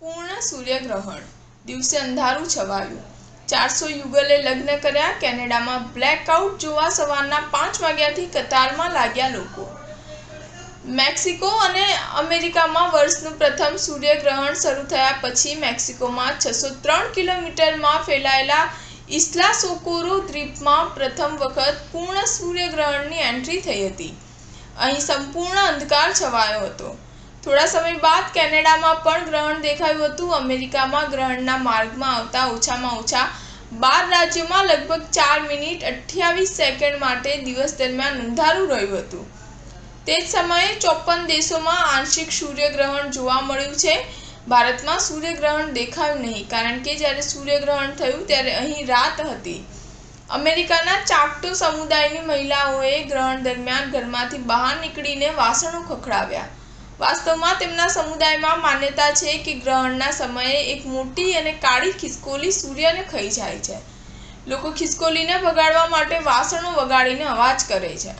પૂર્ણ સૂર્યગ્રહણ દિવસે અંધારું છવાયું 400 યુગલે લગ્ન કર્યા કેનેડામાં બ્લેકઆઉટ જોવા સવારના 5 વાગ્યાથી કતારમાં લાગ્યા લોકો। મેક્સિકો અને અમેરિકામાં વર્ષનું પ્રથમ સૂર્યગ્રહણ શરૂ થયા પછી મેક્સિકોમાં 603 કિલોમીટરમાં ફેલાયેલા ઇસ્લા સોકોરો દ્વીપમાં પ્રથમ વખત પૂર્ણ સૂર્યગ્રહણની એન્ટ્રી થઈ હતી। અહીં સંપૂર્ણ અંધકાર છવાયો હતો। થોડા સમય બાદ કેનેડામાં પણ ગ્રહણ દેખાયું હતું। અમેરિકામાં ગ્રહણના માર્ગમાં આવતા ઓછામાં ઓછા 12 રાજ્યોમાં લગભગ 4 મિનિટ 28 સેકન્ડ માટે દિવસ દરમિયાન અંધારું રહ્યું હતું। તે જ સમયે 54 દેશોમાં આંશિક સૂર્યગ્રહણ જોવા મળ્યું છે। ભારતમાં સૂર્યગ્રહણ દેખાયું નહીં કારણ કે જ્યારે સૂર્યગ્રહણ થયું ત્યારે અહીં રાત હતી। અમેરિકાના ચાકટો સમુદાયની મહિલાઓએ ગ્રહણ દરમિયાન ઘરમાંથી બહાર નીકળીને વાસણો ખખડાવ્યા। વાસ્તવમાં તેમના સમુદાયમાં માન્યતા છે કે ગ્રહણના સમયે એક મોટી અને કાળી ખિસકોલી સૂર્યને ખાઈ જાય છે। લોકો ખિસકોલીને ભગાડવા માટે વાસણો વગાડીને અવાજ કરે છે।